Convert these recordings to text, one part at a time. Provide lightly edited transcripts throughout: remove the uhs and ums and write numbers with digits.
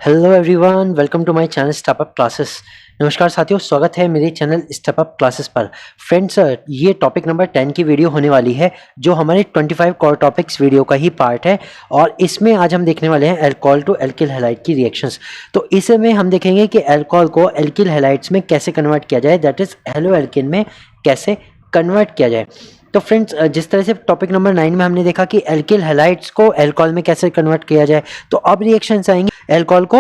Hello everyone, welcome to my channel step up classes. नमस्कार साथियों, स्वागत है मेरे चैनल स्टेप अप क्लासेस पर। फ्रेंड्स, ये टॉपिक नंबर 10 की वीडियो होने वाली है जो हमारे 25 कोर टॉपिक्स वीडियो का ही पार्ट है। और इसमें आज हम देखने वाले हैं अल्कोहल टू एल्किल हैलाइड की रिएक्शंस। तो इसमें हम देखेंगे कि अल्कोहल को एल्किल हैलाइड्स में कैसे कन्वर्ट किया जाए, दैट इज हेलो एल्किन में कैसे कन्वर्ट किया जाए। तो फ्रेंड्स, जिस तरह से टॉपिक नंबर 9 में हमने देखा कि एल्किल हैलाइड्स को अल्कोहल में कैसे कन्वर्ट किया जाए, तो अब रिएक्शंस आएंगे अल्कोहल को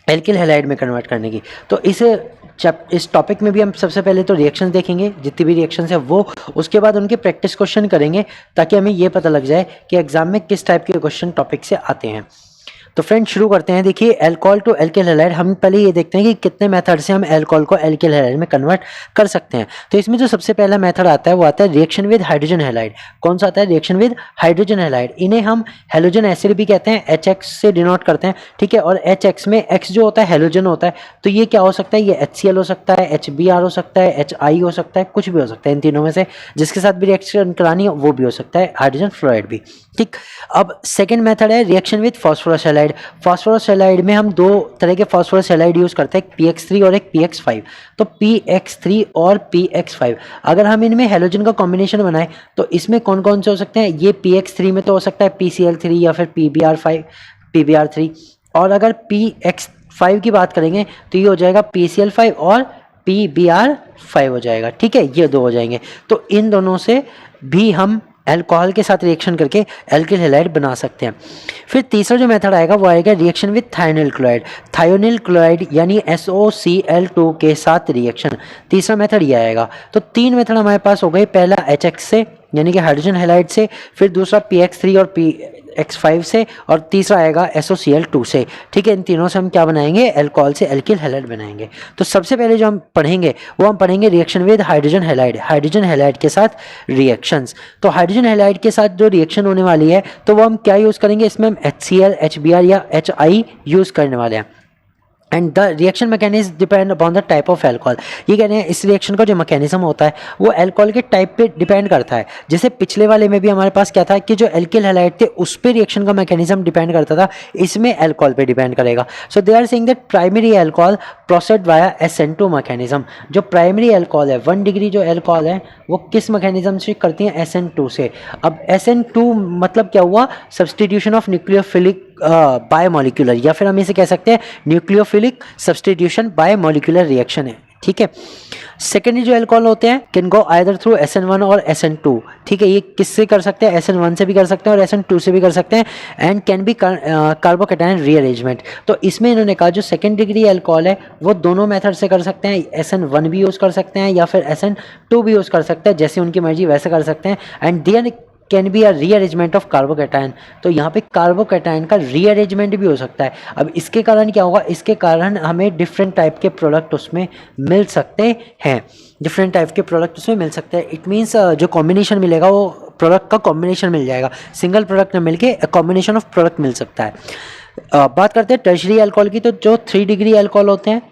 एल्किल हैलाइड में कन्वर्ट करने की। तो इस टॉपिक में भी हम सबसे पहले तो रिएक्शंस देखेंगे, जितनी भी रिएक्शंस है वो, उसके बाद उनके प्रैक्टिस क्वेश्चन करेंगे ताकि हमें ये पता लग जाए कि एग्जाम में किस टाइप के क्वेश्चन टॉपिक से आते हैं। तो फ्रेंड्स, शुरू करते हैं। देखिए, अल्कोहल टू एल्किल हैलाइड, हम पहले ये देखते हैं कि कितने मेथड से हम अल्कोहल को एल्किल हैलाइड में कन्वर्ट कर सकते हैं। तो इसमें जो सबसे पहला मेथड आता है वो आता है रिएक्शन विद हाइड्रोजन हैलाइड। कौन सा आता है? Reaction with hydrogen halide. इन्हें हम हैलोजन एसिड भी कहते हैं, HX से डिनोट करते हैं, ठीक है। और HX में X जो होता है हैलोजन होता है, तो ये क्या हो सकता है? ये HCl हो सकता है, HBr हो सकता है, HI हो सकता है, कुछ भी हो सकता है इन तीनों में से। जिसके साथ भी रिएक्शन करानी हो वो भी हो सकता है, हाइड्रोजन फ्लोराइड भी, ठीक। अब सेकेंड मेथड है reaction with phosphorus halide. Phosphorus halide में हम दो तरह के फॉस्फोरस हैलाइड यूज करते हैं, एक PX3 और एक PX5। तो PX3 और PX5, अगर हम इनमें हैलोजन का कॉम्बिनेशन बनाएं तो इसमें कौन कौन से हो सकते हैं? ये PX3 में तो हो सकता है PCl3 या फिर PBr3। और अगर PX5 की बात करेंगे तो ये हो जाएगा PCl5 और PBr5 हो जाएगा, ठीक है। ये दो हो जाएंगे। तो इन दोनों से भी हम अल्कोहल के साथ रिएक्शन करके एल्किल हैलाइड बना सकते हैं। फिर तीसरा जो मेथड आएगा वो आएगा reaction with thionyl chloride. Thionyl chloride यानी SOCl2 के साथ रिएक्शन, तीसरा मेथड ये आएगा। तो तीन मेथड हमारे पास हो गए, पहला HX से यानी कि हाइड्रोजन हैलाइड से, फिर दूसरा PX3 और PX5 से, और तीसरा आएगा SOCl2 से, ठीक है। इन तीनों से हम क्या बनाएंगे? अल्कोहल से एल्किल हैलाइड बनाएंगे। तो सबसे पहले जो हम पढ़ेंगे वो हम पढ़ेंगे reaction with hydrogen halide, hydrogen halide के साथ रिएक्शंस। तो हाइड्रोजन हैलाइड के साथ जो रिएक्शन होने वाली है तो वो हम क्या यूज करेंगे? इसमें हम HCl, HBr या HI यूज करने वाले हैं। And the reaction mechanism depend upon the type of alcohol. ये कह रहे हैं इस रिएक्शन का जो मैकेनिज्म होता है वो एल्कोहल के टाइप पे डिपेंड करता है। जैसे पिछले वाले में भी हमारे पास क्या था कि जो एल्किल हैलाइड थे उस पे रिएक्शन का मैकेनिज्म डिपेंड करता था, इसमें एल्कोहल पे डिपेंड करेगा। So they are saying that primary alcohol proceed via SN2 mechanism. जो प्राइमरी एल्कोहल है, 1 डिग्री जो एल्कोहल है, वो किस मैकेनिज्म से करती है? SN2 से। अब SN2 मतलब क्या हुआ? सब्सटीट्यूशन ऑफ न्यूक्लियोफिलिक बायोमोलिकुलर, या फिर हम इसे कह सकते हैं न्यूक्लियोफिलिक सब्सटीट्यूशन बायोमोलिकुलर रिएक्शन है, ठीक है। सेकेंडरी जो एल्कोहल होते हैं can go either through SN1 और SN2, ठीक है। ये किससे कर सकते हैं? SN1 से भी कर सकते हैं और SN2 से भी कर सकते हैं। And can be carbocation rearrangement. तो इसमें इन्होंने कहा जो सेकेंड डिग्री एल्कोहल है वो दोनों मेथड से कर सकते हैं, SN1 भी यूज़ कर सकते हैं या फिर SN2 भी यूज़ कर सकते हैं, जैसे उनकी मर्जी वैसे कर सकते हैं। And then can be a rearrangement of carbocation. तो यहाँ पे कार्बोकैटायन का रीअरेंजमेंट भी हो सकता है। अब इसके कारण क्या होगा? इसके कारण हमें डिफरेंट टाइप के प्रोडक्ट उसमें मिल सकते हैं, डिफरेंट टाइप के प्रोडक्ट उसमें मिल सकते हैं। इट मीन्स जो कॉम्बिनेशन मिलेगा वो प्रोडक्ट का कॉम्बिनेशन मिल जाएगा, सिंगल प्रोडक्ट न मिलके कॉम्बिनेशन ऑफ प्रोडक्ट मिल सकता है। बात करते हैं टर्शरी अल्कोहल की। तो जो 3 डिग्री अल्कोहल होते हैं,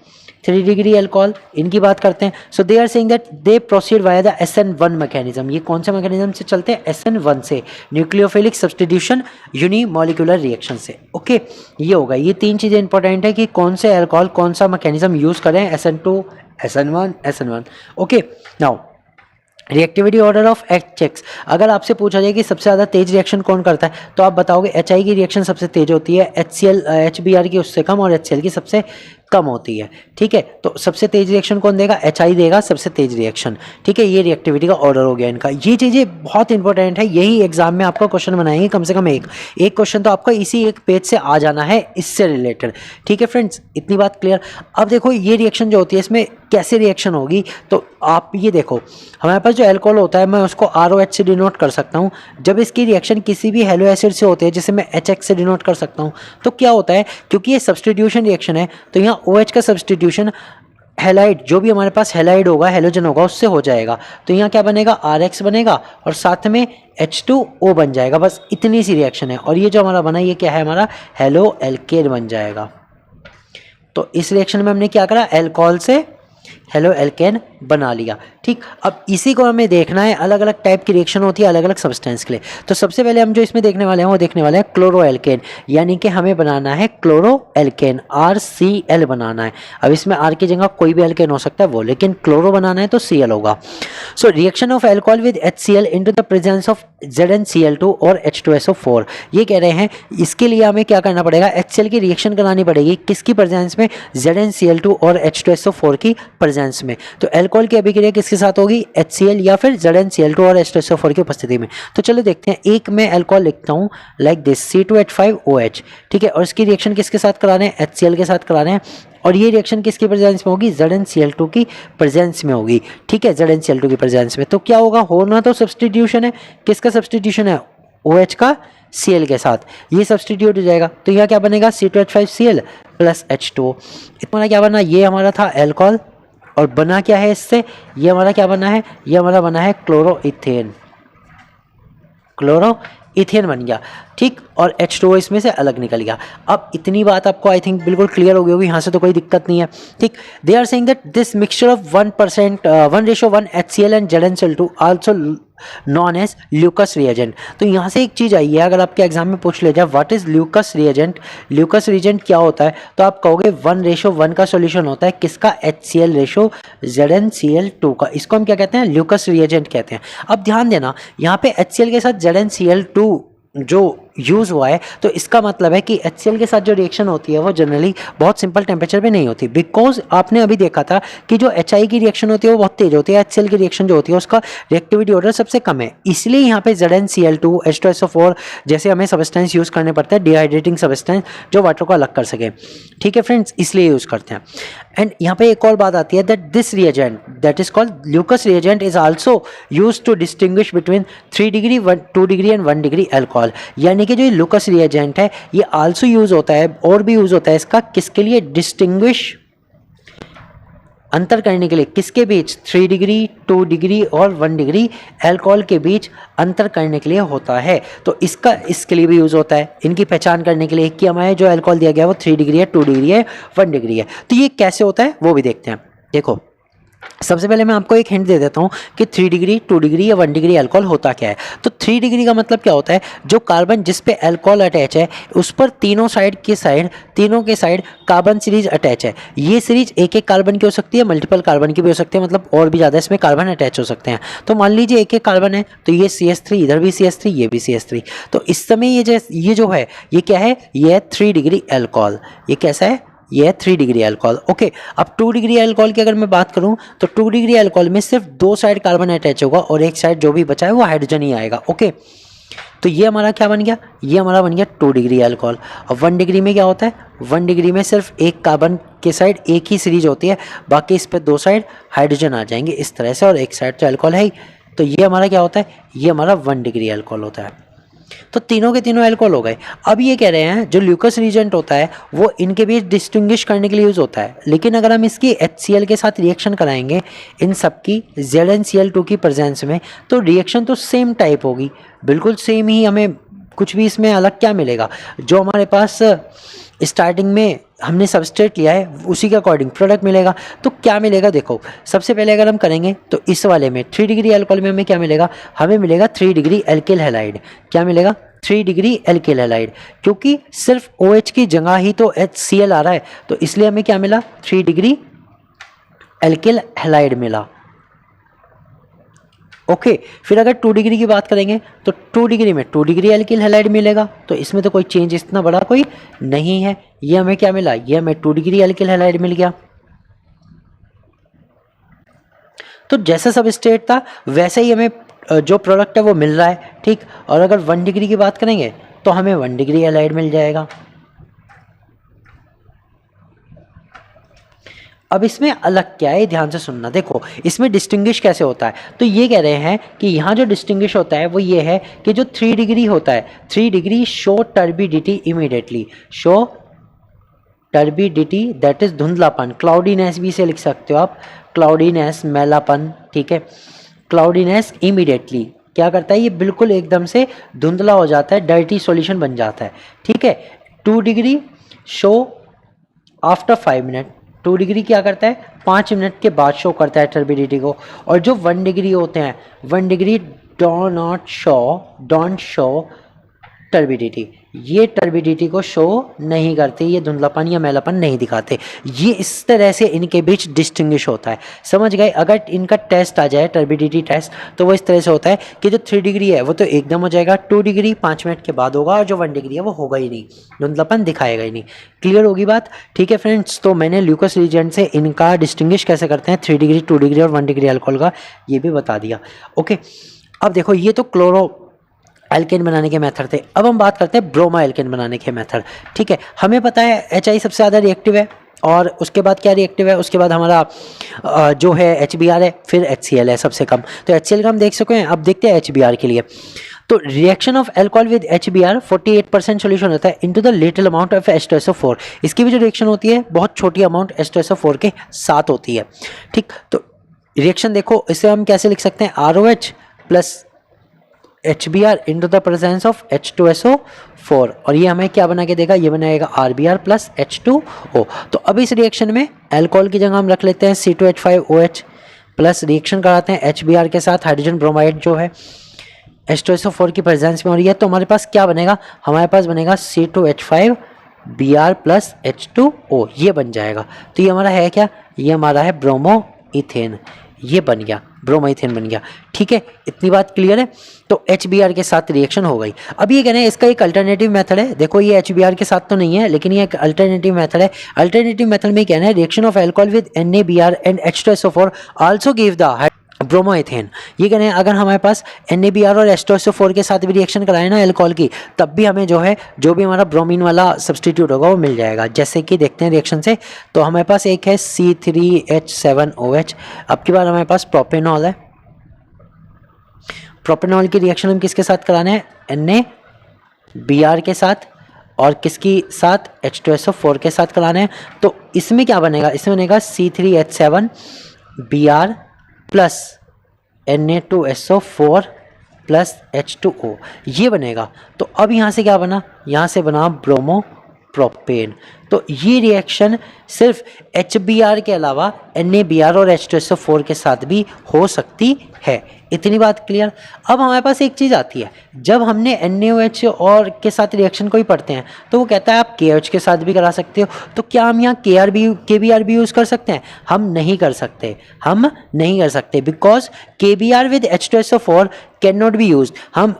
3 डिग्री अल्कोहल, इनकी बात करते हैं। So they are saying that they proceed via the SN1 mechanism. ये कौन सा मैकेनिज्म से चलते हैं? SN1 से, न्यूक्लियोफिलिक सब्सटीट्यूशन यूनिमोलिकुलर रिएक्शन से, ओके। ये होगा, ये तीन चीज़ें इंपॉर्टेंट है कि कौन से अल्कोहल कौन सा मैकेनिज्म यूज़ करें, SN2, SN1, okay. Now reactivity order of HX। अगर आपसे पूछा जाए कि सबसे ज़्यादा तेज रिएक्शन कौन करता है तो आप बताओगे HI की रिएक्शन सबसे तेज होती है, HCl HBr की उससे कम, और HCl की सबसे कम होती है, ठीक है। तो सबसे तेज रिएक्शन कौन देगा? HI देगा सबसे तेज रिएक्शन, ठीक है। ये रिएक्टिविटी का ऑर्डर हो गया इनका। ये चीज़ें बहुत इंपॉर्टेंट है, यही एग्जाम में आपका क्वेश्चन बनाएंगे, कम से कम एक क्वेश्चन तो आपका इसी एक पेज से आ जाना है इससे रिलेटेड, ठीक है फ्रेंड्स। इतनी बात क्लियर। अब देखो ये रिएक्शन जो होती है इसमें कैसे रिएक्शन होगी, तो आप ये देखो हमारे पास जो अल्कोहल होता है मैं उसको ROH से डिनोट कर सकता हूँ। जब इसकी रिएक्शन किसी भी हेलो एसिड से होती है, जैसे मैं HX से डिनोट कर सकता हूँ, तो क्या होता है, क्योंकि ये सब्सटीट्यूशन रिएक्शन है तो यहाँ OH का सब्सटीट्यूशन हैलाइड, जो भी हमारे पास हैलाइड होगा, हैलोजन होगा, उससे हो जाएगा। तो यहाँ क्या बनेगा? RX बनेगा और साथ में H2O बन जाएगा। बस इतनी सी रिएक्शन है। और ये जो हमारा बना ये क्या है? हमारा हेलो एल्केन बन जाएगा। तो इस रिएक्शन में हमने क्या करा? अल्कोहल से हेलो एल्केन बना लिया। ठीक, अब इसी को हमें देखना है, अलग अलग टाइप की रिएक्शन होती है अलग अलग सब्सटेंस के लिए। तो सबसे पहले हम जो इसमें देखने वाले हैं वो देखने वाले हैं क्लोरो एल्केन, यानी कि हमें बनाना है क्लोरो एल्केन, RCl बनाना है। अब इसमें R की जगह कोई भी एल्केन हो सकता है वो, लेकिन क्लोरो बनाना है तो Cl होगा। So reaction of alcohol with HCl into the presence of ZnCl2 और H2SO4। ये कह रहे हैं इसके लिए हमें क्या करना पड़ेगा, HCl की रिएक्शन करानी पड़ेगी, किसकी प्रेजेंस में, ZnCl2 और H2SO4 की प्रेजेंस में। तो एल्कोहल की अभिक्रिया किसके साथ होगी, HCl या फिर ZnCl2 और H2SO4 की उपस्थिति में। तो चलो देखते हैं, एक मैं एल्कोहल लिखता हूँ लाइक दिस C2H5OH, ठीक है, और इसकी रिएक्शन किसके साथ करा रहे हैं, HCl के साथ करा रहे हैं, और ये रिएक्शन किसकी प्रेजेंस में होगी, ZnCl2 की प्रेजेंस में होगी। ठीक है, ZnCl2 की प्रेजेंस में। तो क्या होगा, होना तो सब्सटीट्यूशन है, किसका सब्सटीट्यूशन है, OH का Cl के साथ, ये सब्सटीट्यूट हो जाएगा। तो यहाँ क्या बनेगा, C2H5Cl प्लस H2O। इतना क्या बना, ये हमारा था एल्कोहल, और बना क्या है इससे, ये हमारा क्या बना है, ये हमारा बना है क्लोरोइथेन, क्लोरोइथेन बन गया। ठीक, और H2O इसमें से अलग निकल गया। अब इतनी बात आपको आई थिंक बिल्कुल क्लियर हो गई होगी, यहाँ से तो कोई दिक्कत नहीं है। ठीक, they are saying that this mixture of 1:1 HCl and ZnCl2 also known as Lucas reagent. तो यहाँ से एक चीज़ आई है, अगर आपके एग्जाम में पूछ ले जाए what is Lucas reagent, Lucas reagent क्या होता है, तो आप कहोगे 1:1 का सॉल्यूशन होता है किसका, HCl रेशो ZnCl2 का। इसको हम क्या कहते हैं, ल्यूकस रिएजेंट कहते हैं। अब ध्यान देना, यहाँ पे HCl के साथ ZnCl2 जो यूज़ हुआ है, तो इसका मतलब है कि HCl के साथ जो रिएक्शन होती है वो जनरली बहुत सिंपल टेम्परेचर पे नहीं होती, बिकॉज आपने अभी देखा था कि जो HI की रिएक्शन होती है वो बहुत तेज होती है, HCl की रिएक्शन जो होती है उसका रिएक्टिविटी ऑर्डर सबसे कम है। इसलिए यहाँ पे ZnCl2 H2SO4 जैसे हमें सबस्टेंस यूज़ करने पड़ते हैं, डिहाइड्रेटिंग सबस्टेंस जो वाटर को अलग कर सके। ठीक है फ्रेंड्स, इसलिए यूज़ करते हैं। एंड यहाँ पे एक और बात आती है, that this reagent that is called Lucas reagent is also used to distinguish between 3 degree 2 degree and 1 degree alcohol. यानी कि जो ल्यूकस रिएजेंट है ये आल्सो यूज होता है, और भी यूज होता है इसका, किसके लिए, डिस्टिंग्विश, अंतर करने के लिए, किसके बीच, 3 डिग्री 2 डिग्री और 1 डिग्री अल्कोहल के बीच अंतर करने के लिए होता है। तो इसके लिए भी यूज़ होता है, इनकी पहचान करने के लिए कि हमें जो अल्कोहल दिया गया है वो 3 डिग्री है, 2 डिग्री है, 1 डिग्री है। तो ये कैसे होता है वो भी देखते हैं। देखो, सबसे पहले मैं आपको एक हिंट दे देता हूँ कि 3 डिग्री 2 डिग्री या 1 डिग्री अल्कोहल होता क्या है। तो 3 डिग्री का मतलब क्या होता है, जो कार्बन जिस पे अल्कोहल अटैच है उस पर तीनों के साइड कार्बन सीरीज अटैच है। ये सीरीज एक एक कार्बन की हो सकती है, मल्टीपल कार्बन की भी हो सकती है, मतलब और भी ज़्यादा इसमें कार्बन अटैच हो सकते हैं। तो मान लीजिए एक एक कार्बन है, तो ये CH3, इधर भी CH3, ये भी CH3। तो इस समय ये जो है ये क्या है, ये है 3 डिग्री अल्कोहल। ये कैसा है, ये है 3 डिग्री अल्कोहल। ओके, अब 2 डिग्री अल्कोहल की अगर मैं बात करूं तो 2 डिग्री अल्कोहल में सिर्फ 2 साइड कार्बन अटैच होगा और एक साइड जो भी बचा है वो हाइड्रोजन ही आएगा। ओके, तो ये हमारा क्या बन गया, ये हमारा बन गया 2 डिग्री अल्कोहल। अब 1 डिग्री में क्या होता है, 1 डिग्री में सिर्फ एक कार्बन के साइड एक ही सीरीज होती है, बाकी इस पर 2 साइड हाइड्रोजन आ जाएंगे इस तरह से, और एक साइड तो अल्कोहल है ही। तो ये हमारा क्या होता है, ये हमारा 1 डिग्री अल्कोहल होता है। तो तीनों के तीनों अल्कोहल हो गए। अब ये कह रहे हैं जो ल्यूकस रिएजेंट होता है वो इनके बीच डिस्टिंग्विश करने के लिए यूज होता है, लेकिन अगर हम इसकी HCl के साथ रिएक्शन कराएंगे इन सब की ZnCl2 की प्रेजेंस में, तो रिएक्शन तो सेम टाइप होगी, बिल्कुल सेम ही। हमें कुछ भी इसमें अलग क्या मिलेगा, जो हमारे पास स्टार्टिंग में हमने सबस्ट्रेट लिया है उसी के अकॉर्डिंग प्रोडक्ट मिलेगा। तो क्या मिलेगा, देखो सबसे पहले अगर हम करेंगे तो इस वाले में 3 डिग्री अल्कोहल में हमें क्या मिलेगा, हमें मिलेगा 3 डिग्री एल्किल हैलाइड। क्या मिलेगा, 3 डिग्री एल्किल हैलाइड, क्योंकि सिर्फ OH की जगह ही तो HCl आ रहा है, तो इसलिए हमें क्या मिला, 3 डिग्री एल्किल हैलाइड मिला। ओके, फिर अगर 2 डिग्री की बात करेंगे तो 2 डिग्री में 2 डिग्री एल्किल हैलाइड मिलेगा, तो इसमें तो कोई चेंज इतना बड़ा कोई नहीं है। ये हमें क्या मिला, ये हमें 2 डिग्री एल्किल हैलाइड मिल गया। तो जैसा सबस्ट्रेट था वैसे ही हमें जो प्रोडक्ट है वो मिल रहा है। ठीक, और अगर 1 डिग्री की बात करेंगे तो हमें 1 डिग्री हैलाइड मिल जाएगा। अब इसमें अलग क्या है, ध्यान से सुनना। देखो इसमें डिस्टिंग्विश कैसे होता है, तो ये कह रहे हैं कि यहाँ जो डिस्टिंग्विश होता है वो ये है कि जो 3 डिग्री होता है, 3 degree show turbidity immediately, show turbidity that is धुंधलापन, क्लाउडीनेस भी इसे लिख सकते हो आप, क्लाउडीनेस, मैलापन। ठीक है, क्लाउडीनेस इमीडिएटली क्या करता है, ये बिल्कुल एकदम से धुंधला हो जाता है, डर्टी सॉल्यूशन बन जाता है। ठीक है, 2 degree show after 5 minute, 2 degree क्या करता है 5 मिनट के बाद शो करता है टर्बिडिटी को, और जो 1 डिग्री होते हैं 1 डिग्री डोंट शो टर्बिडिटी, ये टर्बिडिटी को शो नहीं करते, ये धुंधलापन या मैलापन नहीं दिखाते। ये इस तरह से इनके बीच डिस्टिंग्विश होता है, समझ गए। अगर इनका टेस्ट आ जाए टर्बिडिटी टेस्ट तो वो इस तरह से होता है कि जो 3 डिग्री है वो तो एकदम हो जाएगा, 2 डिग्री 5 मिनट के बाद होगा, और जो 1 डिग्री है वो होगा ही नहीं, धुंधलापन दिखाएगा ही नहीं। क्लियर होगी बात? ठीक है फ्रेंड्स, तो मैंने ल्यूकस रीजेंट से इनका डिस्टिंग्विश कैसे करते हैं 3 डिग्री 2 डिग्री और 1 डिग्री अल्कोहल का, ये भी बता दिया। ओके, अब देखो ये तो क्लोरो एल्केन बनाने के मेथड थे। अब हम बात करते हैं ब्रोमो एल्केन बनाने के मेथड। ठीक है, हमें पता है HI सबसे ज़्यादा रिएक्टिव है, और उसके बाद क्या रिएक्टिव है, उसके बाद हमारा जो है HBr है, फिर HCl है सबसे कम। तो HCl का हम देख सकें, अब देखते हैं HBr के लिए। तो reaction of alcohol with HBr 48% solution होता है into the little amount of H2SO4। इसकी भी जो रिएक्शन होती है बहुत छोटी अमाउंट H2SO4 के साथ होती है। ठीक, तो रिएक्शन देखो, इसे हम कैसे लिख सकते हैं, ROH plus HBr into the presence of H2SO4, और ये हमें क्या बना के देगा, ये बनाएगा RBr प्लस H2O। तो अब इस रिएक्शन में अल्कोहल की जगह हम रख लेते हैं C2H5OH प्लस रिएक्शन कराते हैं HBr के साथ हाइड्रोजन ब्रोमाइड जो है H2SO4 की प्रेजेंस में हो रही है। तो हमारे पास क्या बनेगा, हमारे पास बनेगा C2H5Br प्लस H2O, ये बन जाएगा। तो ये हमारा है क्या, ये हमारा है ब्रोमो इथेन, ये बन गया, ब्रोमोइथेन बन गया। ठीक है, इतनी बात क्लियर है। तो HBr के साथ रिएक्शन हो गई। अब ये कहना है इसका एक अल्टरनेटिव मेथड है, देखो ये HBr के साथ तो नहीं है लेकिन ये एक अल्टरनेटिव मेथड है। अल्टरनेटिव मेथड में कहना है reaction of alcohol with NaBr and H2SO4 also give the bromoethane. ये कहना है अगर हमारे पास NaBr और H2SO4 के साथ भी रिएक्शन कराए ना अल्कोहल की, तब भी हमें जो है जो भी हमारा ब्रोमीन वाला सब्सटीट्यूट होगा वो मिल जाएगा। जैसे कि देखते हैं रिएक्शन से, तो हमारे पास एक है C3H7OH, अब की बार हमारे पास प्रोपेनॉल है। प्रोपेनॉल की रिएक्शन हम किसके साथ कराने हैं, NaBr के साथ, और किसकी साथ, H2SO4 के साथ कराने हैं। तो इसमें क्या बनेगा, इसमें बनेगा C3H7Br plus Na2SO4 plus H2O, ये बनेगा। तो अब यहाँ से क्या बना, यहाँ से बना ब्रोमो प्रोपेन। तो ये रिएक्शन सिर्फ HBr के अलावा NaBr और H2SO4 के साथ भी हो सकती है। इतनी बात क्लियर। अब हमारे पास एक चीज़ आती है, जब हमने NaOH और के साथ रिएक्शन कोई पढ़ते हैं तो वो कहता है आप KOH के साथ भी करा सकते हो। तो क्या हम यहाँ KBr भी यूज़ कर सकते हैं? हम नहीं कर सकते, हम नहीं कर सकते, because KBr with H2SO4 can not be use. हम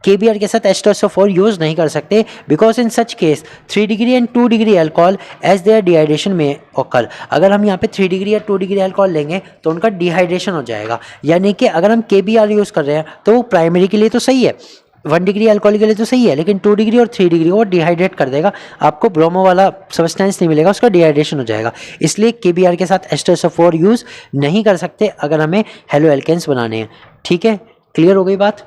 KBr के साथ H2SO4 यूज़ नहीं कर सकते, because in such case 3 degree and 2 degree alcohol as their dehydration में ओकर। अगर हम यहाँ पे 3 डिग्री या 2 डिग्री अल्कोहल लेंगे तो उनका डिहाइड्रेशन हो जाएगा। यानी कि अगर हम KBr यूज़ कर रहे हैं तो वो प्राइमरी के लिए तो सही है, 1 डिग्री अल्कोहल के लिए तो सही है, लेकिन 2 डिग्री और 3 डिग्री वो डिहाइड्रेट कर देगा, आपको ब्रोमो वाला सब्सटेंस नहीं मिलेगा, उसका डिहाइड्रेशन हो जाएगा। इसलिए KBr के साथ H2SO4 यूज़ नहीं कर सकते अगर हमें हेलो एल्केन्स बनाने हैं। ठीक है, क्लियर हो गई बात।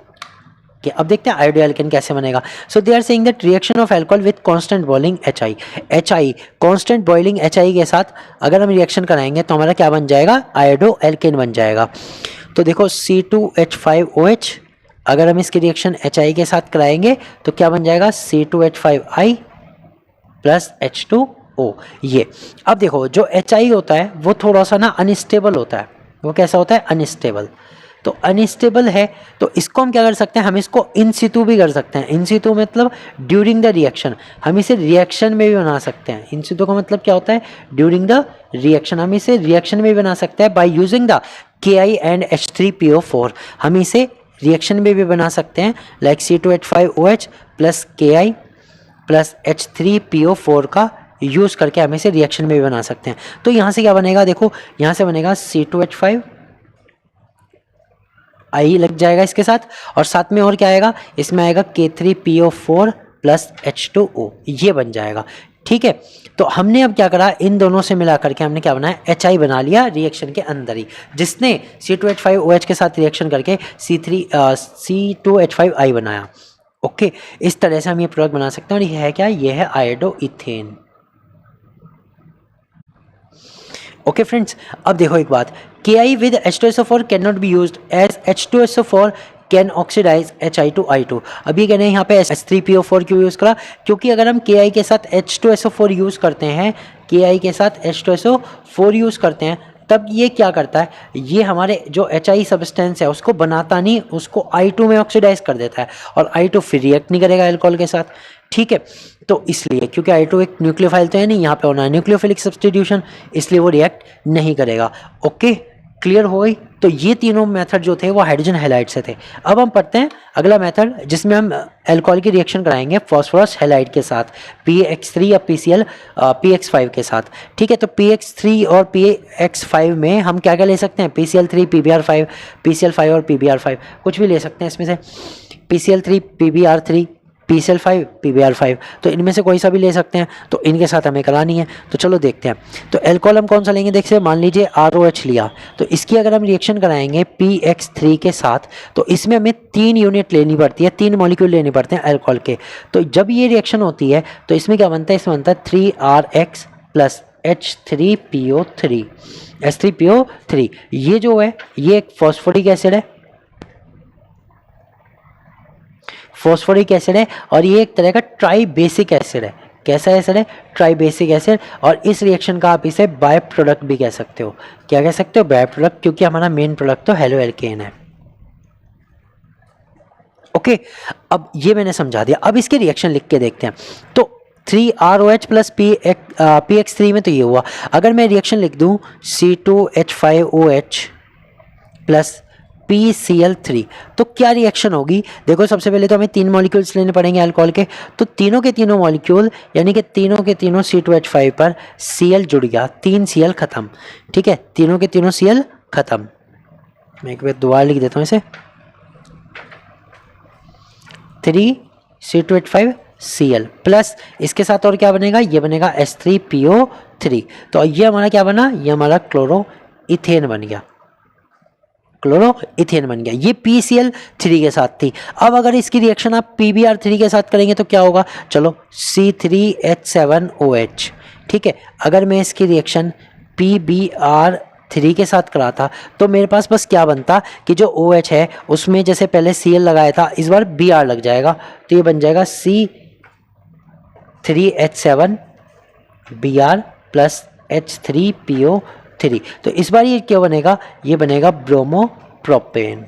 कि अब देखते हैं आयोडो एल्केन कैसे बनेगा। So they are saying that reaction of alcohol with constant boiling HI constant boiling HI के साथ अगर हम रिएक्शन कराएंगे तो हमारा क्या बन जाएगा, आयोडो एल्केन बन जाएगा। तो देखो C2H5OH, अगर हम इसकी रिएक्शन HI के साथ कराएंगे तो क्या बन जाएगा, C2H5I प्लस H2O। ये अब देखो जो HI होता है वो थोड़ा सा ना अनस्टेबल होता है। वो कैसा होता है, अनस्टेबल। तो अनस्टेबल है तो इसको हम क्या कर सकते हैं, हम इसको इन सितु भी कर सकते हैं। इन सितु मतलब ड्यूरिंग द रिएक्शन, हम इसे रिएक्शन में भी बना सकते हैं। इन सितु का मतलब क्या होता है, ड्यूरिंग द रिएक्शन। हम इसे रिएक्शन में भी बना सकते हैं by using the Ki and H3PO4। हम इसे रिएक्शन में भी बना सकते हैं like C2H5OH plus Ki plus H3PO4 का यूज़ करके हम इसे रिएक्शन में भी बना सकते हैं। तो यहाँ से क्या बनेगा, देखो यहाँ से बनेगा C2H5 आई लग जाएगा इसके साथ, और साथ में और क्या आएगा, इसमें आएगा K3PO4 प्लस H2O, ये बन जाएगा। ठीक है, तो हमने अब क्या करा, इन दोनों से मिला करके हमने क्या बनाया, HI बना लिया रिएक्शन के अंदर ही, जिसने C2H5OH के साथ रिएक्शन करके C2H5I बनाया। ओके, इस तरह से हम ये प्रोडक्ट बना सकते हैं। और ये है क्या, ये है आयोडो इथेन। ओके फ्रेंड्स, अब देखो एक बात, Ki with H2SO4 can not be used as H2SO4 can oxidise HI to I2। अब ये कहना है यहाँ पे H3PO4 क्यों यूज़ करा, क्योंकि अगर हम Ki के साथ H2SO4 यूज़ करते हैं, Ki के साथ H2SO4 यूज़ करते हैं, तब ये क्या करता है, ये हमारे जो HI सब्सटेंस है उसको बनाता नहीं, उसको I2 में ऑक्सीडाइज कर देता है, और I2 फिर रिएक्ट नहीं करेगा अल्कोहल के साथ। ठीक है, तो इसलिए क्योंकि I2 एक न्यूक्लियोफाइल तो है नहीं, यहाँ पे होना है न्यूक्लियोफिलिक सब्स्टिट्यूशन, इसलिए वो रिएक्ट नहीं करेगा। ओके, क्लियर हो गई। तो ये तीनों मेथड जो थे वो हाइड्रोजन हैलाइड से थे। अब हम पढ़ते हैं अगला मेथड, जिसमें हम अल्कोहल की रिएक्शन कराएंगे फास्फोरस हैलाइड के साथ, PX3 या PCl PX5 के साथ। ठीक है, तो PX3 और PX5 में हम क्या क्या ले सकते हैं, PCl3 PBr5, PCl5 और PBr5, कुछ भी ले सकते हैं इसमें से, PCl3 PBr3, PCl5 PBr5, तो इनमें से कोई सा भी ले सकते हैं। तो इनके साथ हमें करानी है, तो चलो देखते हैं। तो एल्कोहल हम कौन सा लेंगे, देखिए मान लीजिए ROH लिया, तो इसकी अगर हम रिएक्शन कराएंगे PX3 के साथ, तो इसमें हमें 3 यूनिट लेनी पड़ती है, 3 मॉलिक्यूल लेने पड़ते हैं अल्कोहल के। तो जब ये रिएक्शन होती है तो इसमें क्या बनता है, इसमें बनता है 3RX प्लस H3PO3, H3PO3। ये जो है ये एक फॉस्फोरिक एसिड है, फॉस्फोरिक एसिड है, और ये एक तरह का ट्राई बेसिक एसिड है। कैसा एसिड है, ट्राई बेसिक एसिड। और इस रिएक्शन का आप इसे बाय प्रोडक्ट भी कह सकते हो। क्या कह सकते हो, बाय प्रोडक्ट, क्योंकि हमारा मेन प्रोडक्ट तो हेलो एल्केन है। ओके, अब ये मैंने समझा दिया, अब इसके रिएक्शन लिख के देखते हैं। तो 3ROH प्लस PX3 में तो ये हुआ। अगर मैं रिएक्शन लिख दूं C2H5OH प्लस PCl3, तो क्या रिएक्शन होगी, देखो सबसे पहले तो हमें 3 मॉलिक्यूल्स लेने पड़ेंगे अल्कोहल के। तो तीनों के तीनों मॉलिक्यूल यानी कि तीनों के तीनों C2H5 पर Cl जुड़ गया, 3 Cl खत्म। ठीक है, तीनों के तीनों Cl खत्म। मैं एक बार दोबारा लिख देता हूँ इसे, 3 C2H5 Cl प्लस इसके साथ और क्या बनेगा, ये बनेगा H3PO3। तो ये हमारा क्या बना, ये हमारा क्लोरो इथेन बन गया, क्लोरो इथेन बन गया। ये PCl3 के साथ थी। अब अगर इसकी रिएक्शन आप PBr3 के साथ करेंगे तो क्या होगा, चलो C3H7OH। ठीक है, अगर मैं इसकी रिएक्शन PBr3 के साथ कराता तो मेरे पास बस क्या बनता कि जो OH है उसमें जैसे पहले Cl लगाया था, इस बार Br लग जाएगा, तो ये बन जाएगा C3H7Br प्लस H3PO3। तो इस बार ये क्या बनेगा, ये बनेगा ब्रोमोप्रोपेन।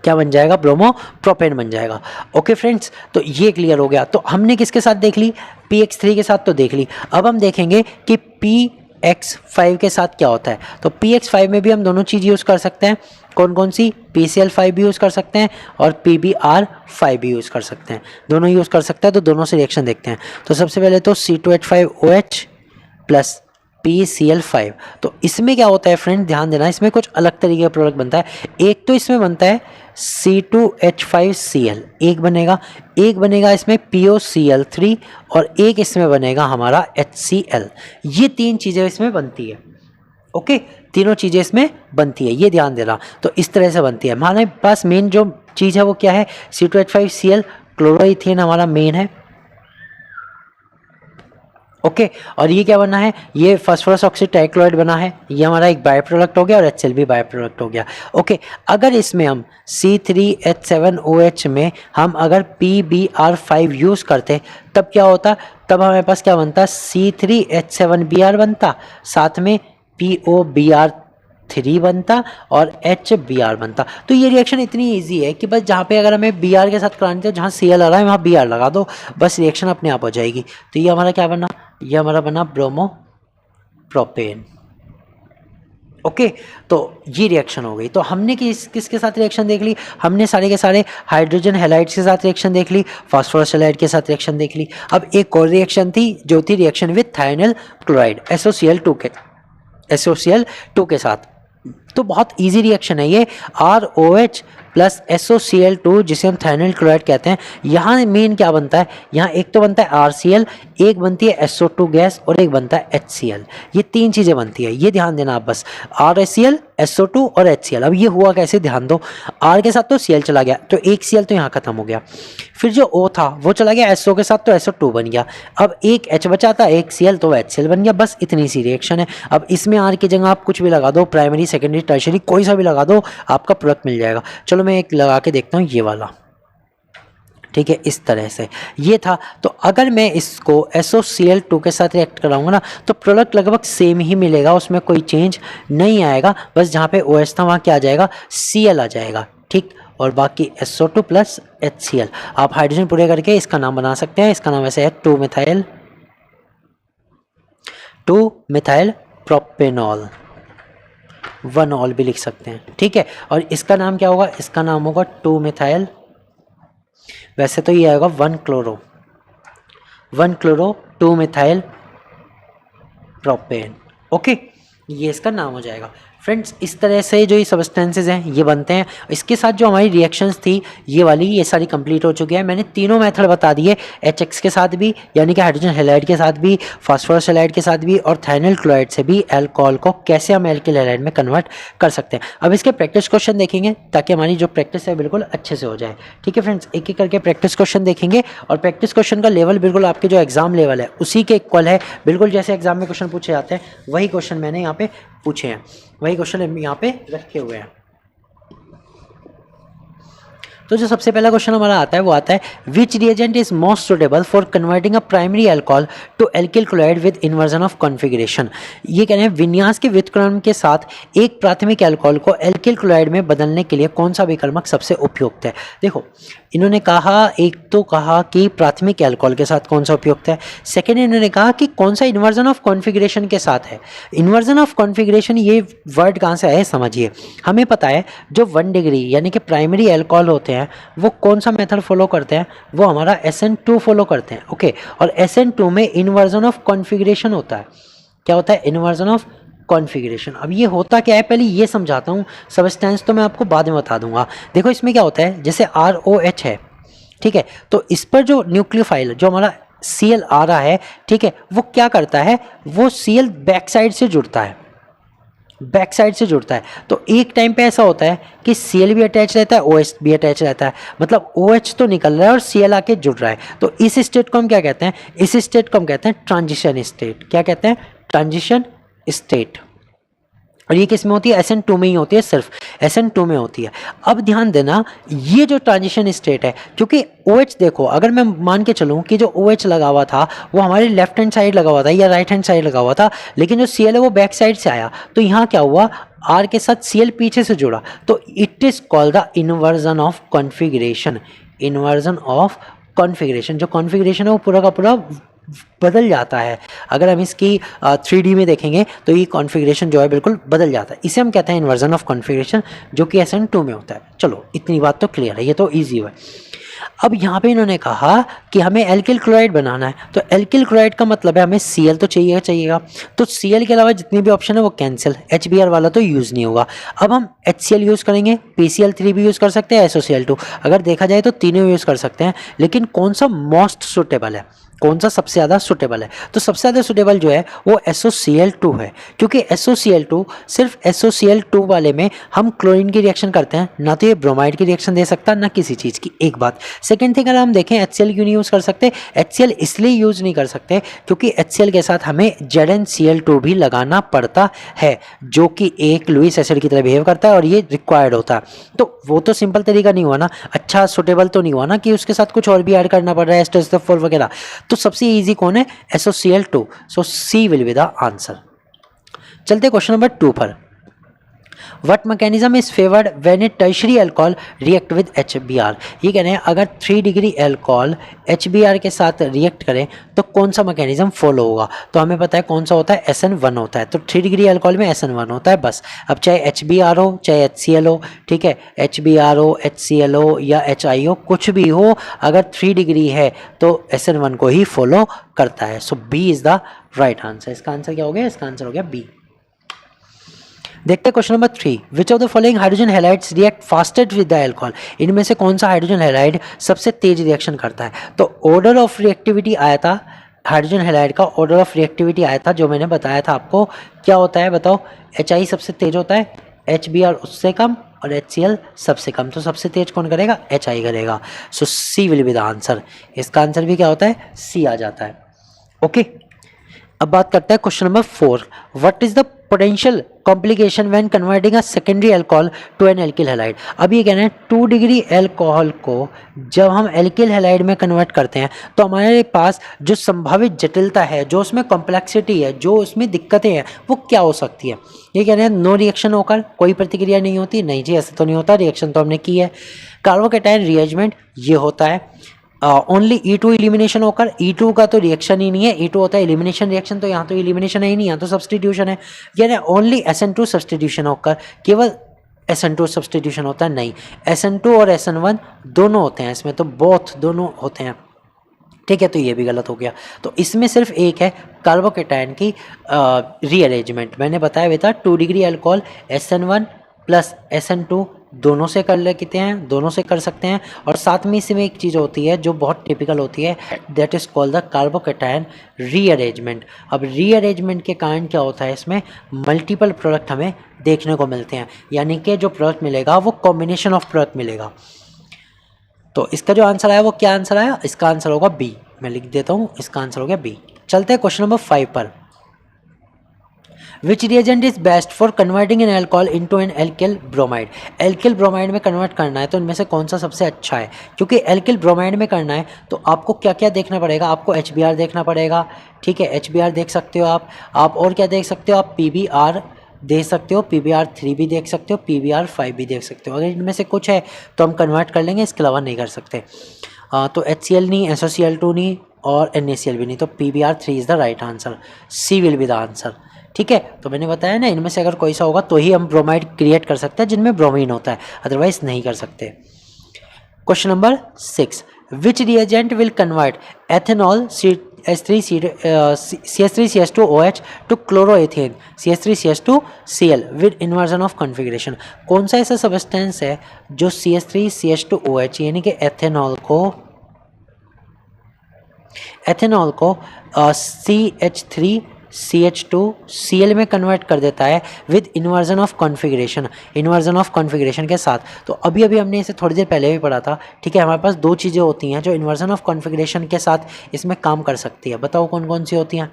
क्या बन जाएगा, ब्रोमोप्रोपेन बन जाएगा। ओके फ्रेंड्स, तो ये क्लियर हो गया। तो हमने किसके साथ देख ली, PX3 के साथ तो देख ली। अब हम देखेंगे कि PX5 के साथ क्या होता है। तो PX5 में भी हम दोनों चीज़ यूज़ कर सकते हैं। कौन कौन सी, PCl5 भी यूज़ कर सकते हैं और PBr5 भी यूज़ कर सकते हैं, दोनों यूज़ कर सकते हैं। तो दोनों से रिएक्शन देखते हैं। तो सबसे पहले तो C2H5OH प्लस PCl5। तो इसमें क्या होता है फ्रेंड, ध्यान देना, इसमें कुछ अलग तरीके का प्रोडक्ट बनता है। एक तो इसमें बनता है C2H5Cl, एक बनेगा इसमें POCl3, और एक इसमें बनेगा हमारा HCl। ये 3 चीज़ें इसमें बनती है। ओके, तीनों चीज़ें इसमें बनती है, ये ध्यान देना। तो इस तरह से बनती है। हमारे पास मेन जो चीज़ है वो क्या है, C2H5Cl, क्लोरोइथेन हमारा मेन है। ओके, और ये क्या बना है, ये फास्फोरस ऑक्साइड ट्राइक्लोराइड बना है, ये हमारा एक बाय प्रोडक्ट हो गया, और HCl भी बाय प्रोडक्ट हो गया। ओके, अगर इसमें हम C3H7OH में हम अगर PBr5 यूज़ करते तब क्या होता, तब हमारे पास क्या बनता, C3H7Br बनता, साथ में POBr3 बनता और HBr बनता। तो ये रिएक्शन इतनी इजी है कि बस जहाँ पे अगर हमें Br के साथ करानी है, जहाँ Cl आ रहा है वहाँ Br लगा दो, बस रिएक्शन अपने आप हो जाएगी। तो ये हमारा क्या बना, ये हमारा बना ब्रोमोप्रोपेन। ओके, तो ये रिएक्शन हो गई। तो हमने किसके साथ रिएक्शन देख ली, हमने सारे के सारे हाइड्रोजन हैलाइड्स के साथ रिएक्शन देख ली, फास्फोरस हैलाइड के साथ रिएक्शन देख ली। अब एक और रिएक्शन थी जो थी reaction with thionyl chloride SOCl2 के साथ। तो बहुत इजी रिएक्शन है ये, ROH प्लस SOCl2 जिसे हम थायनाइल क्लोराइड कहते हैं। यहाँ मेन क्या बनता है, यहाँ एक तो बनता है RCl, एक बनती है SO2 गैस और एक बनता है HCl। ये तीन चीज़ें बनती है, ये ध्यान देना आप बस, RCl, SO2 और HCl। अब ये हुआ कैसे, ध्यान दो, R के साथ तो Cl चला गया तो एक Cl तो यहाँ खत्म हो गया, फिर जो O था वो चला गया SO के साथ तो SO2 बन गया, अब एक H बचा था, एक Cl तो HCl बन गया। बस इतनी सी रिएक्शन है। अब इसमें R की जगह आप कुछ भी लगा दो, प्राइमरी सेकेंडरी टर्शियरी कोई सा भी लगा दो, आपका प्रोडक्ट मिल जाएगा। चलो मैं एक लगा के देखता हूँ, ये वाला, ठीक है, इस तरह से ये था। तो अगर मैं इसको SOCl2 के साथ रिएक्ट कराऊंगा ना तो प्रोडक्ट लगभग सेम ही मिलेगा, उसमें कोई चेंज नहीं आएगा। बस जहाँ पे OH था वहाँ क्या आ जाएगा, Cl आ जाएगा, ठीक, और बाकी SO2 प्लस HCl। आप हाइड्रोजन पूरे करके इसका नाम बना सकते हैं। इसका नाम ऐसे है 2-मिथाइल प्रोपेनॉल, 1-ऑल भी लिख सकते हैं, ठीक है। और इसका नाम क्या होगा, इसका नाम होगा 2-मिथाइल, वैसे तो ये आएगा 1-क्लोरो 2-मिथाइल प्रोपेन, ओके, ये इसका नाम हो जाएगा। फ्रेंड्स, इस तरह से जो ये सब्सटेंसेज हैं ये बनते हैं। इसके साथ जो हमारी रिएक्शंस थी ये वाली, ये सारी कंप्लीट हो चुकी है। मैंने तीनों मेथड बता दिए, HX के साथ भी यानी कि हाइड्रोजन हैलाइड के साथ भी, फास्फोरस हैलाइड के साथ भी, और थायनाइल क्लोराइड से भी अल्कोहल को कैसे हम एल्किल हैलाइड में कन्वर्ट कर सकते हैं। अब इसके प्रैक्टिस क्वेश्चन देखेंगे ताकि हमारी जो प्रैक्टिस है बिल्कुल अच्छे से हो जाए, ठीक है फ्रेंड्स। एक एक करके प्रैक्टिस क्वेश्चन देखेंगे और प्रैक्टिस क्वेश्चन का लेवल बिल्कुल आपके जो एग्जाम लेवल है उसी के इक्वल है, बिल्कुल जैसे एग्जाम में क्वेश्चन पूछे जाते हैं वही क्वेश्चन मैंने यहाँ पे पूछे हैं, वही क्वेश्चन यहाँ पे रखे हुए हैं। तो जो सबसे पहला क्वेश्चन हमारा आता है वो आता है, which reagent is most suitable for converting a primary alcohol to alkyl chloride with inversion of configuration. ये कह रहे हैं विन्यास के व्युत्क्रमण के साथ एक प्राथमिक अल्कोहल को एल्किल क्लोराइड में बदलने के लिए कौन सा विकर्मक सबसे उपयुक्त है। देखो इन्होंने कहा, एक तो कहा कि प्राथमिक अल्कोहल के साथ कौन सा उपयुक्त है, सेकेंड इन्होंने कहा कि कौन सा इन्वर्जन ऑफ कॉन्फ़िगरेशन के साथ है। इन्वर्जन ऑफ कॉन्फ़िगरेशन ये वर्ड कहाँ से आया है समझिए। हमें पता है जो 1 डिग्री यानी कि प्राइमरी अल्कोहल होते हैं वो कौन सा मेथड फॉलो करते हैं, वो हमारा SN2 फॉलो करते हैं, ओके। और SN2 में इन्वर्जन ऑफ कॉन्फ़िगरेशन होता है। क्या होता है, इन्वर्जन ऑफ कॉन्फ़िगरेशन। अब ये होता क्या है पहले ये समझाता हूँ, सब्सटेंस तो मैं आपको बाद में बता दूंगा। देखो इसमें क्या होता है, जैसे ROH है, ठीक है, तो इस पर जो न्यूक्लियोफाइल जो हमारा Cl आ रहा है, ठीक है, वो क्या करता है, वो Cl बैक साइड से जुड़ता है, बैक साइड से जुड़ता है। तो एक टाइम पे ऐसा होता है कि Cl भी अटैच रहता है, OH भी अटैच रहता है, मतलब OH तो निकल रहा है और Cl आके जुड़ रहा है। तो इस स्टेट को हम क्या कहते हैं, इस स्टेट को हम कहते हैं ट्रांजिशन स्टेट। क्या कहते हैं, ट्रांजिशन स्टेट। और ये किस में होती है, SN2 में ही होती है, सिर्फ SN2 में होती है। अब ध्यान देना, ये जो ट्रांजिशन स्टेट है, क्योंकि OH देखो, अगर मैं मान के चलूँ कि जो OH लगा हुआ था वो हमारे लेफ्ट हैंड साइड लगा हुआ था या राइट हैंड साइड लगा हुआ था, लेकिन जो Cl है वो बैक साइड से आया, तो यहाँ क्या हुआ, R के साथ Cl पीछे से जुड़ा, तो it is called the inversion of configuration. Inversion of configuration, जो कॉन्फ़िगरेशन है वो पूरा का पूरा बदल जाता है। अगर हम इसकी 3D में देखेंगे तो ये कॉन्फ़िगरेशन जो है बिल्कुल बदल जाता है। इसे हम कहते हैं इन्वर्जन ऑफ कॉन्फ़िगरेशन, जो कि SN2 में होता है। चलो इतनी बात तो क्लियर है, ये तो ईजी है। अब यहाँ पे इन्होंने कहा कि हमें एल्किल क्लोराइड बनाना है, तो एल्किल क्लोराइड का मतलब है हमें Cl तो चाहिएगा, तो Cl के अलावा जितनी भी ऑप्शन है वो कैंसिल, HBr वाला तो यूज़ नहीं होगा। अब हम HCl यूज़ करेंगे, PCl3 भी यूज़ कर सकते हैं, SOCl2, अगर देखा जाए तो तीनों यूज़ कर सकते हैं, लेकिन कौन सा मोस्ट सुटेबल है, कौन सा सबसे ज़्यादा सुटेबल है, तो सबसे ज़्यादा सुटेबल जो है वो SOCl2 है, क्योंकि SOCl2 सिर्फ SOCl2 वाले में हम क्लोरीन की रिएक्शन करते हैं, ना तो ये ब्रोमाइड की रिएक्शन दे सकता ना किसी चीज़ की, एक बात। सेकेंड थिंग, अगर हम देखें HCl क्यों नहीं यूज़ कर सकते, HCl इसलिए यूज़ नहीं कर सकते क्योंकि HCl के साथ हमें ZnCl2 भी लगाना पड़ता है, जो कि एक लुईस एसिड की तरह बिहेव करता है और ये रिक्वायर्ड होता है। तो वो तो सिंपल तरीका नहीं हुआ ना, अच्छा सुटेबल तो नहीं हुआ ना कि उसके साथ कुछ और भी ऐड करना पड़ रहा है, STS4 वगैरह। तो सबसे इजी कौन है, SOCl2, so C will be the answer. चलते क्वेश्चन नंबर 2 पर। What mechanism is favored when a tertiary alcohol react with HBr? ये कह रहे हैं अगर 3 डिग्री अल्कोहल HBr के साथ रिएक्ट करें तो कौन सा मैकेनिज्म फॉलो होगा। तो हमें पता है कौन सा होता है, SN1 होता है। तो 3 डिग्री अल्कोहल में SN1 होता है बस। अब चाहे HBr हो चाहे HCl हो, ठीक है, HBr हो, HCl हो या HI हो, कुछ भी हो, अगर 3 डिग्री है तो SN1 को ही फॉलो करता है। सो B is the right answer. इसका आंसर क्या हो गया, इसका आंसर हो गया B। देखते हैं question number 3, which of the following hydrogen halides react fastest with the alcohol, इनमें से कौन सा हाइड्रोजन हैलाइड सबसे तेज रिएक्शन करता है। तो ऑर्डर ऑफ रिएक्टिविटी आया था हाइड्रोजन हैलाइड का, ऑर्डर ऑफ रिएक्टिविटी आया था जो मैंने बताया था आपको, क्या होता है बताओ, HI सबसे तेज होता है, HBr उससे कम और HCl सबसे कम, तो सबसे तेज कौन करेगा, HI करेगा। सो C will be the answer, इसका आंसर भी क्या होता है, C आ जाता है। ओके, अब बात करते हैं question number 4, what is the potential complication when converting a secondary alcohol to an alkyl halide. अब ये कह रहे हैं 2 डिग्री अल्कोहल को जब हम एल्किल हैलाइड में कन्वर्ट करते हैं तो हमारे पास जो संभावित जटिलता है, जो उसमें कॉम्प्लेक्सिटी है, जो उसमें दिक्कतें हैं, वो क्या हो सकती है। ये कह रहे हैं नो रिएक्शन होकर कोई प्रतिक्रिया नहीं होती, नहीं जी ऐसा तो नहीं होता, रिएक्शन तो हमने की है। कार्बोकैटायन रीअरेंजमेंट ये होता है, ओनली E2 इलिमिनेशन होकर, E2 का तो रिएक्शन ही नहीं है, E2 होता है एलिमिनेशन रिएक्शन, तो यहाँ तो एलिमिनेशन है ही नहीं, यहाँ तो सब्सटीट्यूशन है। यानी ओनली SN2 सब्सटीट्यूशन होकर केवल SN2 सब्सटीट्यूशन होता है, नहीं SN2 और SN1 दोनों होते हैं इसमें, तो बोथ दोनों होते हैं, ठीक है। तो ये भी गलत हो गया, तो इसमें सिर्फ एक है कार्बोकैटायन की रीअरेंजमेंट। मैंने बताया बेटा 2 degree alcohol SN1 plus SN2 दोनों से कर लेते हैं, दोनों से कर सकते हैं, और साथ में इसमें एक चीज़ होती है जो बहुत टिपिकल होती है, that is called the carbocation rearrangement. अब रीअरेंजमेंट के कारण क्या होता है, इसमें मल्टीपल प्रोडक्ट हमें देखने को मिलते हैं, यानी कि जो प्रोडक्ट मिलेगा वो कॉम्बिनेशन ऑफ प्रोडक्ट मिलेगा। तो इसका जो आंसर आया वो क्या आंसर आया, इसका आंसर होगा बी, मैं लिख देता हूँ, इसका आंसर हो गया बी। चलते हैं क्वेश्चन नंबर 5 पर, which reagent is best for converting an alcohol into an alkyl bromide. Alkyl bromide में कन्वर्ट करना है तो इनमें से कौन सा सबसे अच्छा है, क्योंकि एल्किल ब्रोमाइड में करना है तो आपको क्या क्या देखना पड़ेगा, आपको HBr देखना पड़ेगा, ठीक है, HBr देख सकते हो आप और क्या देख सकते हो, आप PBr देख सकते हो, PBr3 भी देख सकते हो, PBr5 भी देख सकते हो। अगर इनमें से कुछ है तो हम कन्वर्ट कर लेंगे, इसके अलावा नहीं कर सकते। तो HCl नहीं, SOCl2 नहीं और NaCl भी नहीं, तो PBr3 is the right answer, C will be the answer, ठीक है। तो मैंने बताया ना, इनमें से अगर कोई सा होगा तो ही हम ब्रोमाइड क्रिएट कर सकते हैं जिनमें ब्रोमीन होता है, अदरवाइज नहीं कर सकते। Question number 6, which reagent will convert ethanol CH3CH2OH to chloroethane CH3CH2Cl with inversion of configuration. कौन सा ऐसा सब्सटेंस है जो CH3CH2OH यानी कि एथेनॉल को CH3CH2Cl में कन्वर्ट कर देता है विद इन्वर्जन ऑफ कॉन्फ़िगरेशन के साथ। तो अभी हमने इसे थोड़ी देर पहले भी पढ़ा था, ठीक है। हमारे पास 2 चीज़ें होती हैं जो इन्वर्जन ऑफ कॉन्फ़िगरेशन के साथ इसमें काम कर सकती है, बताओ कौन कौन सी होती हैं,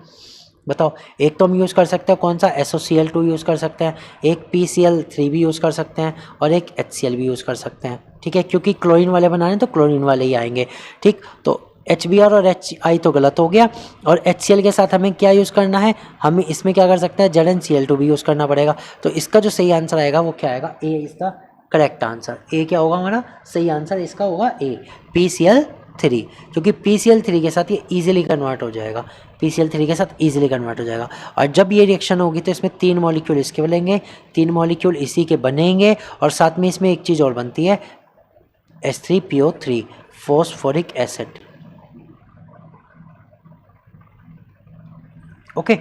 बताओ। एक तो हम यूज़ कर सकते हैं कौन सा, SOCl2 यूज़ कर सकते हैं, एक PCl3 भी यूज़ कर सकते हैं और एक HCl भी यूज़ कर सकते हैं, ठीक है, क्योंकि क्लोरीन वाले बनाने तो क्लोरीन वाले ही आएंगे, ठीक। तो HBr और HI तो गलत हो गया, और HCl के साथ हमें क्या यूज़ करना है, हमें इसमें क्या कर सकते हैं, ZnCl2 भी यूज़ करना पड़ेगा। तो इसका जो सही आंसर आएगा वो क्या आएगा, A is the correct answer. A क्या होगा हमारा सही आंसर, इसका होगा A, PCl3, क्योंकि PCl3 के साथ ये ईजिली कन्वर्ट हो जाएगा, PCl3 के साथ ईजिली कन्वर्ट हो जाएगा। और जब ये रिएक्शन होगी तो इसमें 3 मॉलिक्यूल इसके बनेंगे, 3 मॉलिक्यूल इसी के बनेंगे, और साथ में इसमें एक चीज़ और बनती है H3PO3 फॉस्फोरिक एसिड, ओके।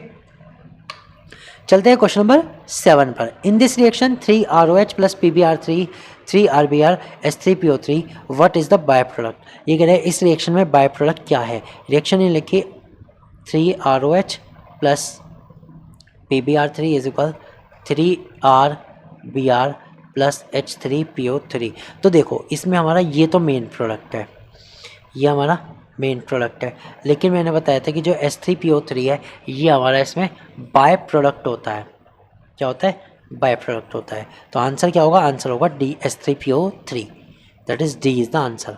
चलते हैं क्वेश्चन नंबर 7 पर, in this reaction 3ROH plus PBr3 3RBr H3PO3 what is the by product. ये कह रहे हैं इस रिएक्शन में बाय प्रोडक्ट क्या है, रिएक्शन ये लिखिए 3ROH plus PBr3 is equal 3RBr plus H3PO3। तो देखो इसमें हमारा ये तो मेन प्रोडक्ट है, ये हमारा मेन प्रोडक्ट है, लेकिन मैंने बताया था कि जो H3PO3 है ये हमारा इसमें बाय प्रोडक्ट होता है, क्या होता है, बाय प्रोडक्ट होता है। तो आंसर क्या होगा, आंसर होगा D, H3PO3, that is D is the answer.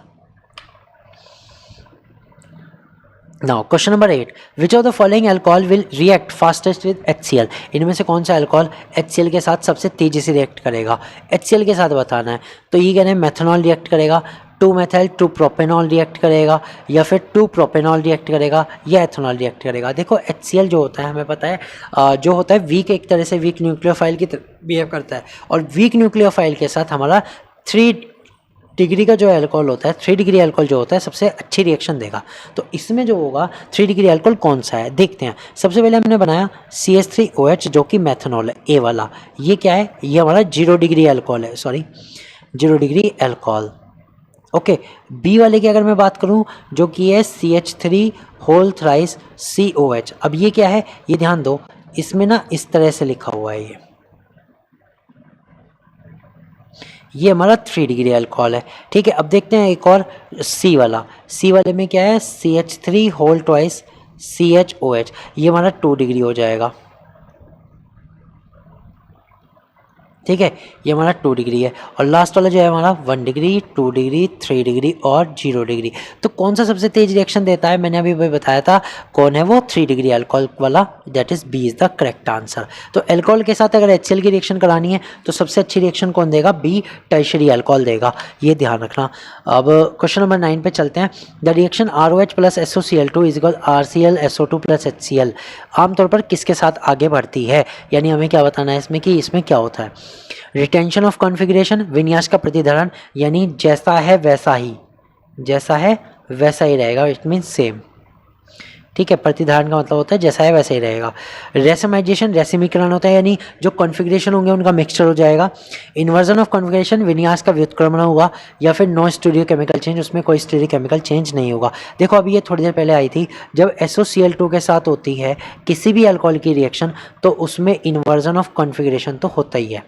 Now question number 8, which of the following alcohol will react fastest with HCl। इनमें से कौन सा अल्कोहल HCl के साथ सबसे तेजी से रिएक्ट करेगा, HCl के साथ बताना है। तो ये कह रहे हैं मेथनॉल रिएक्ट करेगा, 2-मेथाइल 2-प्रोपेनॉल रिएक्ट करेगा, या फिर 2-प्रोपेनॉल रिएक्ट करेगा, या एथेनॉल रिएक्ट करेगा। देखो HCl जो होता है हमें पता है जो होता है वीक, एक तरह से वीक न्यूक्लियोफाइल की तरह बिहेव करता है, और वीक न्यूक्लियोफाइल के साथ हमारा 3 डिग्री का जो अल्कोहल होता है, 3 डिग्री अल्कोहल जो होता है सबसे अच्छी रिएक्शन देगा। तो इसमें जो होगा 3 डिग्री अल्कोहल कौन सा है देखते हैं। सबसे पहले हमने बनाया CH3OH जो कि मेथनॉल है, ए वाला। ये क्या है, ये हमारा 0 डिग्री अल्कोहल है, sorry 0 degree alcohol. Okay, B वाले की अगर मैं बात करूं जो कि है CH3 होल थ्राइस COH। अब ये क्या है, ये ध्यान दो, इसमें ना इस तरह से लिखा हुआ है, ये हमारा 3 डिग्री अल्कोहल है। ठीक है, अब देखते हैं एक और सी वाला। सी वाले में क्या है, CH3 होल ट्वाइस CHOH, ये हमारा 2 डिग्री हो जाएगा। ठीक है, ये हमारा 2 डिग्री है। और लास्ट वाला जो है हमारा 1 डिग्री, 2 डिग्री, 3 डिग्री और 0 डिग्री। तो कौन सा सबसे तेज रिएक्शन देता है, मैंने अभी बताया था कौन है वो, 3 डिग्री अल्कोहल वाला, that is B is the correct answer. तो अल्कोहल के साथ अगर HCl की रिएक्शन करानी है तो सबसे अच्छी रिएक्शन कौन देगा, बी टर्शियरी अल्कोहल देगा, ये ध्यान रखना। अब क्वेश्चन नंबर 9 पे चलते हैं। The reaction ROH plus SOCl2 is equal RCl SO2 plus HCl आमतौर पर किसके साथ आगे बढ़ती है, यानी हमें क्या बताना है इसमें कि इसमें क्या होता है। रिटेंशन ऑफ कॉन्फ़िगरेशन, विन्यास का प्रतिधारण, यानी जैसा है वैसा ही, जैसा है वैसा ही रहेगा, इट मीन्स सेम। ठीक है, प्रतिधारण का मतलब होता है जैसा है वैसा ही रहेगा। रेसमाइजेशन, रेसिमीकरण होता है, यानी जो कॉन्फ़िगरेशन होंगे उनका मिक्सचर हो जाएगा। इन्वर्जन ऑफ कॉन्फ़िगरेशन, विन्यास का व्युत्क्रमण होगा। या फिर नो स्टीरियो केमिकल चेंज, उसमें कोई स्टीरियो केमिकल चेंज नहीं होगा। देखो अभी ये थोड़ी देर पहले आई थी, जब SOCl2 के साथ होती है किसी भी अल्कोहल की रिएक्शन तो उसमें इन्वर्जन ऑफ कॉन्फ़िगरेशन तो होता ही है,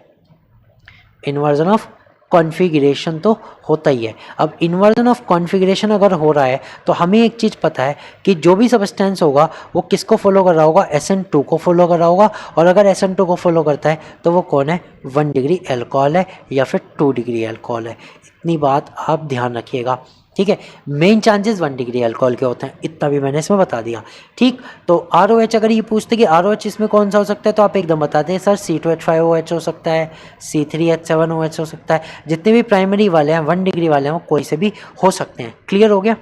इन्वर्जन ऑफ कॉन्फ़िगरेशन तो होता ही है। अब इन्वर्जन ऑफ कॉन्फ़िगरेशन अगर हो रहा है तो हमें एक चीज़ पता है कि जो भी सब्सटेंस होगा वो किसको फॉलो कर रहा होगा, SN2 को फॉलो कर रहा होगा। और अगर SN2 को फॉलो करता है तो वो कौन है, 1 डिग्री अल्कोहल है या फिर 2 डिग्री अल्कोहल है। इतनी बात आप ध्यान रखिएगा। ठीक है, मेन चांसेस 1 डिग्री अल्कोहल के होते हैं, इतना भी मैंने इसमें बता दिया। ठीक, तो ROH अगर ये पूछते कि ROH इसमें कौन सा हो सकता है तो आप एकदम बता दें सर C2H5OH हो सकता है, C3H7OH हो सकता है। जितने भी प्राइमरी वाले हैं 1 डिग्री वाले हैं वो कोई से भी हो सकते हैं। क्लियर हो गया,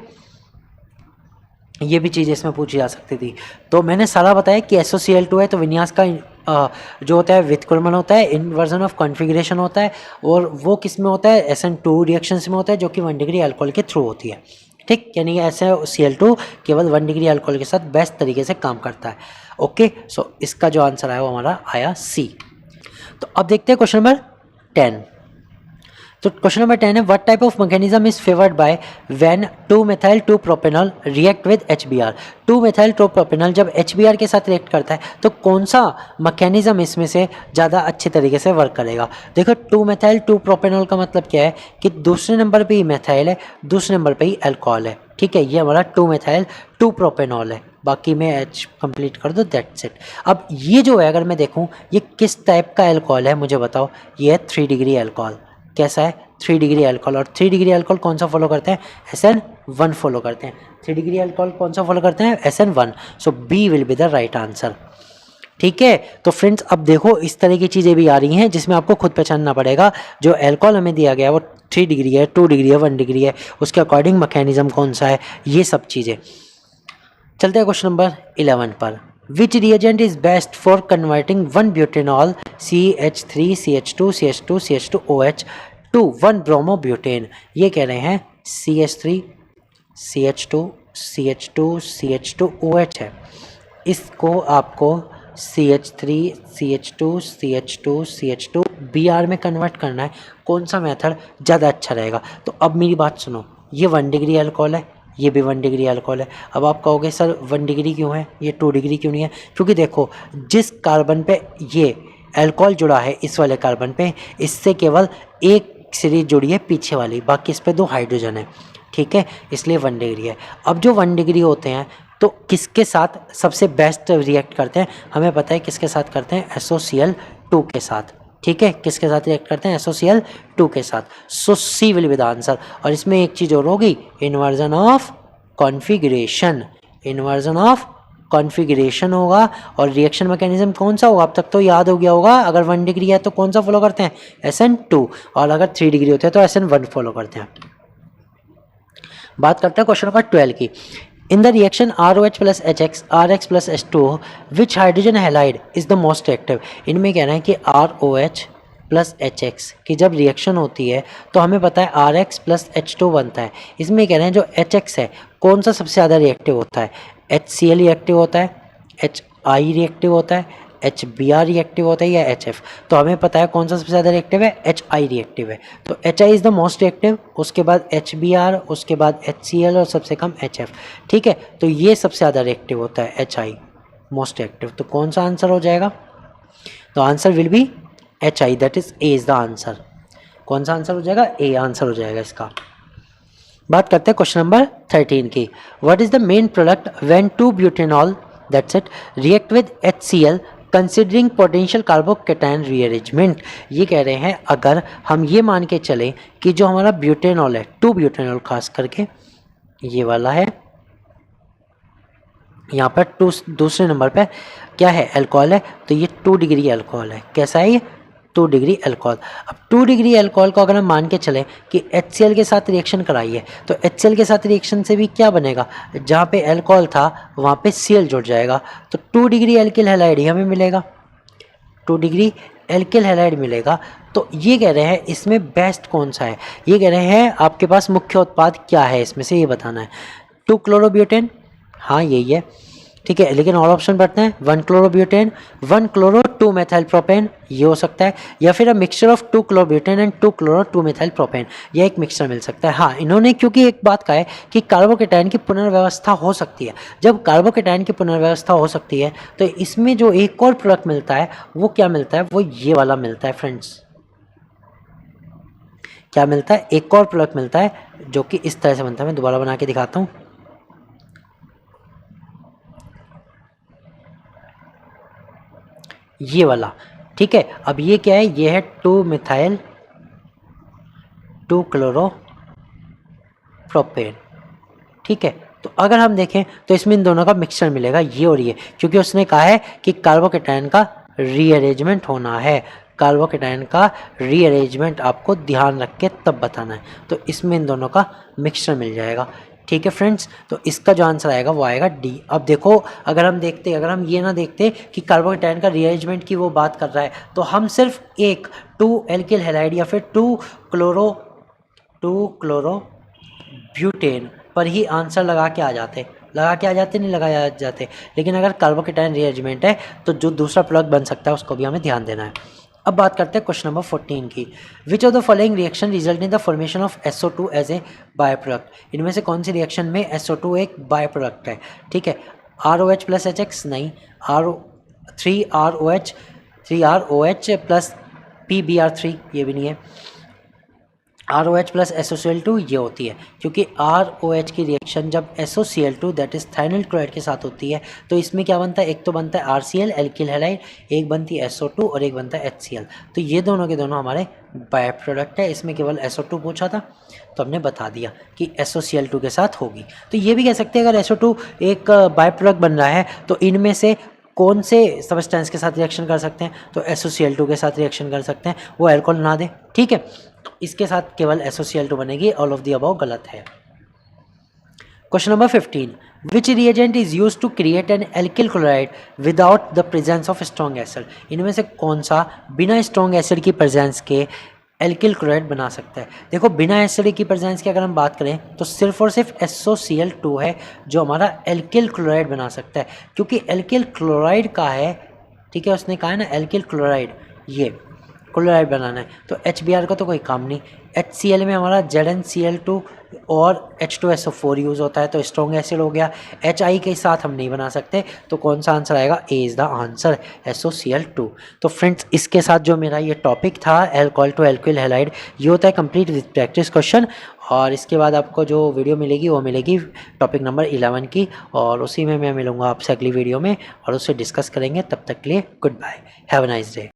ये भी चीज़ इसमें पूछी जा सकती थी। तो मैंने सारा बताया कि SOCl2 है तो विन्यास का जो होता है व्युत्क्रमण होता है, इन्वर्जन ऑफ कॉन्फ़िगरेशन होता है, और वो किस में होता है, SN2 रिएक्शंस में होता है जो कि 1 डिग्री अल्कोहल के थ्रू होती है। ठीक, यानी SOCl2 केवल 1 डिग्री अल्कोहल के साथ बेस्ट तरीके से काम करता है। ओके, सो इसका जो आंसर आया वो हमारा आया सी। तो अब देखते हैं क्वेश्चन नंबर 10। तो क्वेश्चन नंबर 10 है, what type of mechanism is favoured by when 2-methyl 2-propanol react with HBr। 2-methyl 2-propanol जब HBr के साथ रिएक्ट करता है तो कौन सा मैकेनिज्म इसमें से ज़्यादा अच्छे तरीके से वर्क करेगा। देखो 2-methyl 2-propanol का मतलब क्या है कि दूसरे नंबर पे ही मेथाइल है, दूसरे नंबर पे ही अल्कोहल है। ठीक है, ये हमारा 2-methyl 2-propanol है, बाकी में H कंप्लीट कर दो, दैट्स इट। अब ये जो है अगर मैं देखूँ ये किस टाइप का अल्कोहल है मुझे बताओ, ये है 3 डिग्री अल्कोहल। कैसा है, 3 डिग्री अल्कोहल। और 3 डिग्री अल्कोहल कौन सा फॉलो करते हैं, SN1 फॉलो करते हैं। 3 डिग्री अल्कोहल कौन सा फॉलो करते हैं, SN1। So B will be the right answer. ठीक है, तो फ्रेंड्स अब देखो इस तरह की चीज़ें भी आ रही हैं जिसमें आपको खुद पहचानना पड़ेगा। जो अल्कोहल हमें दिया गया है वो 3 डिग्री है, 2 डिग्री है, 1 डिग्री है, उसके अकॉर्डिंग मैकेनिज्म कौन सा है, ये सब चीज़ें। चलते हैं क्वेश्चन नंबर 11 पर। Which reagent is best for converting 1-butanol CH3 CH2 CH2 CH2OH to 1-bromobutane। ये कह रहे हैं CH3 CH2 CH2 CH2OH है, इसको आपको CH3 CH2 CH2 CH2 Br में कन्वर्ट करना है। कौन सा मेथड ज़्यादा अच्छा रहेगा। तो अब मेरी बात सुनो, ये 1 डिग्री अल्कोहल है, ये भी 1 डिग्री अल्कोहल है। अब आप कहोगे सर 1 डिग्री क्यों है, ये 2 डिग्री क्यों नहीं है, क्योंकि देखो जिस कार्बन पे ये अल्कोहल जुड़ा है इस वाले कार्बन पे, इससे केवल एक सीरीज जुड़ी है पीछे वाली, बाकी इस पे 2 हाइड्रोजन है। ठीक है, इसलिए 1 डिग्री है। अब जो 1 डिग्री होते हैं तो किसके साथ सबसे बेस्ट रिएक्ट करते हैं, हमें पता है किसके साथ करते हैं, SOCl2 के साथ। ठीक है, किसके साथ रिएक्ट करते हैं, SOCl2 के साथ। सो सी विल बी द आंसर। और इसमें एक चीज़ और होगी, inversion of configuration, inversion of configuration होगा। और रिएक्शन मैकेनिज्म कौन सा होगा, अब तक तो याद हो गया होगा, अगर 1 डिग्री है तो कौन सा फॉलो करते हैं, SN2, और अगर 3 डिग्री होते हैं तो SN1 फॉलो करते हैं। बात करते हैं क्वेश्चन नंबर 12 की। In the reaction ROH plus HX, RX plus H2O, which hydrogen halide is the most active? इनमें कह रहे हैं कि ROH प्लस HX की जब रिएक्शन होती है तो हमें पता है RX प्लस H2 बनता है। इसमें कह रहे हैं जो HX है कौन सा सबसे ज़्यादा रिएक्टिव होता है, HCl रिएक्टिव होता है, HI रिएक्टिव होता है, HBr रिएक्टिव होता है या HF। तो हमें पता है कौन सा सबसे ज़्यादा रिएक्टिव है, HI रिएक्टिव है। तो HI is the most reactive, उसके बाद HBr, उसके बाद HCl और सबसे कम HF। ठीक है, तो ये सबसे ज़्यादा रिएक्टिव होता है HI मोस्ट रिएक्टिव। तो कौन सा आंसर हो जाएगा, तो answer will be HI, that is A is the answer. कौन सा आंसर हो जाएगा, ए आंसर हो जाएगा इसका। बात करते हैं क्वेश्चन नंबर 13 की। What is the main product when two butanol that's it react with HCl considering potential carbocation rearrangement. ये कह रहे हैं अगर हम ये मान के चलें कि जो हमारा ब्यूटेनॉल है, 2-ब्यूटेनॉल खास करके ये वाला है, यहाँ पर दूसरे नंबर पे क्या है, अल्कोहल है, तो ये 2 डिग्री अल्कोहल है। कैसा है ये, 2 डिग्री अल्कोहल। अब 2 डिग्री अल्कोहल को अगर हम मान के चलें कि HCl के साथ रिएक्शन कराइए तो HCl के साथ रिएक्शन से भी क्या बनेगा, जहाँ पे अल्कोहल था वहाँ पे Cl जुड़ जाएगा, तो 2 डिग्री एल्किल हैलाइड ही हमें मिलेगा, 2 डिग्री एल्किल हैलाइड मिलेगा। तो ये कह रहे हैं इसमें बेस्ट कौन सा है, ये कह रहे हैं आपके पास मुख्य उत्पाद क्या है इसमें से ये बताना है। 2-क्लोरोब्यूटेन, हाँ यही है, ठीक है, लेकिन और ऑप्शन बढ़ते हैं, 1-क्लोरोब्यूटेन, 1-क्लोरो-2-मेथाइल-प्रोपेन ये हो सकता है, या फिर अ मिक्सचर ऑफ 2-क्लोरोब्यूटेन एंड 2-क्लोरो-2-मेथाइल-प्रोपेन, यह एक मिक्सचर मिल सकता है। हाँ, इन्होंने क्योंकि एक बात कहा है कि कार्बोकैटायन की पुनर्व्यवस्था हो सकती है। जब कार्बोकैटायन की पुनर्व्यवस्था हो सकती है तो इसमें जो एक और प्रोडक्ट मिलता है वो क्या मिलता है, वो ये वाला मिलता है फ्रेंड्स। क्या मिलता है, एक और प्रोडक्ट मिलता है जो कि इस तरह से बनता है। मैं दोबारा बना के दिखाता हूँ, ये वाला, ठीक है। अब ये क्या है, ये है 2-मिथाइल 2-क्लोरोप्रोपेन, ठीक है। तो अगर हम देखें तो इसमें इन दोनों का मिक्सचर मिलेगा, ये और ये, क्योंकि उसने कहा है कि कार्बोकैटायन का रीअरेंजमेंट होना है, कार्बोकैटायन का रीअरेंजमेंट आपको ध्यान रख के तब बताना है। तो इसमें इन दोनों का मिक्सचर मिल जाएगा, ठीक है फ्रेंड्स। तो इसका जो आंसर आएगा वो आएगा डी। अब देखो, अगर हम ये ना देखते कि कार्बोकैटायन का रीअरेंजमेंट की वो बात कर रहा है, तो हम सिर्फ एक 2-एल्किल हैलाइड या फिर 2-क्लोरोब्यूटेन पर ही आंसर लगा के आ जाते, नहीं लगाया जाते। लेकिन अगर कार्बोकैटायन रीअरेंजमेंट है तो जो दूसरा प्रोडक्ट बन सकता है उसको भी हमें ध्यान देना है। अब बात करते हैं क्वेश्चन नंबर 14 की। Which of the following reaction result in the formation of SO2 as a by product. इनमें से कौन सी रिएक्शन में SO2 एक बाय प्रोडक्ट है, ठीक है। ROH प्लस HX नहीं, 3ROH प्लस PBr3 ये भी नहीं है, ROH प्लस SOCl2 ये होती है, क्योंकि ROH की रिएक्शन जब SOCl2 दैट इज थाइनिल क्लोराइड के साथ होती है तो इसमें क्या बनता है, एक तो बनता है RCl एल्किल हैलाइड, एक बनती है SO2 और एक बनता है HCl। तो ये दोनों के दोनों हमारे बाय प्रोडक्ट है। इसमें केवल SO2 पूछा था तो हमने बता दिया कि SOCl2 के साथ होगी। तो ये भी कह सकते हैं अगर SO2 एक बाय प्रोडक्ट बन रहा है तो इनमें से कौन से सब्सटेंस के साथ रिएक्शन कर सकते हैं, तो SOCl2 के साथ रिएक्शन कर सकते हैं, वो अल्कोहल ना दे, ठीक है। तो इसके साथ केवल SOCl2 बनेगी, ऑल ऑफ द अबव गलत है। Question number 15, which reagent is used to create an alkyl chloride without the presence of strong acid. इनमें से कौन सा बिना स्ट्रॉन्ग एसिड की प्रेजेंस के एल्किल क्लोराइड बना सकता है। देखो, बिना एसिड की प्रेजेंस की अगर हम बात करें तो सिर्फ और सिर्फ SOCl2 है जो हमारा एल्किल क्लोराइड बना सकता है, क्योंकि एल्किल क्लोराइड का है, ठीक है, उसने कहा है ना एल्किल क्लोराइड, ये क्लोराइड बनाना है, तो HBr का तो कोई काम नहीं। HCl में हमारा ZnCl2 और H2SO4 यूज़ होता है, तो स्ट्रॉन्ग एसिड हो गया। HI के साथ हम नहीं बना सकते, तो कौन सा आंसर आएगा, A is the answer, SOCl2। तो फ्रेंड्स, इसके साथ जो मेरा ये टॉपिक था अल्कोहल टू एल्किल हैलाइड, ये होता है कंप्लीट विद प्रैक्टिस क्वेश्चन। और इसके बाद आपको जो वीडियो मिलेगी वो मिलेगी टॉपिक नंबर 11 की, और उसी में मैं मिलूँगा आपसे अगली वीडियो में और उससे डिस्कस करेंगे। तब तक के लिए goodbye, have a nice day.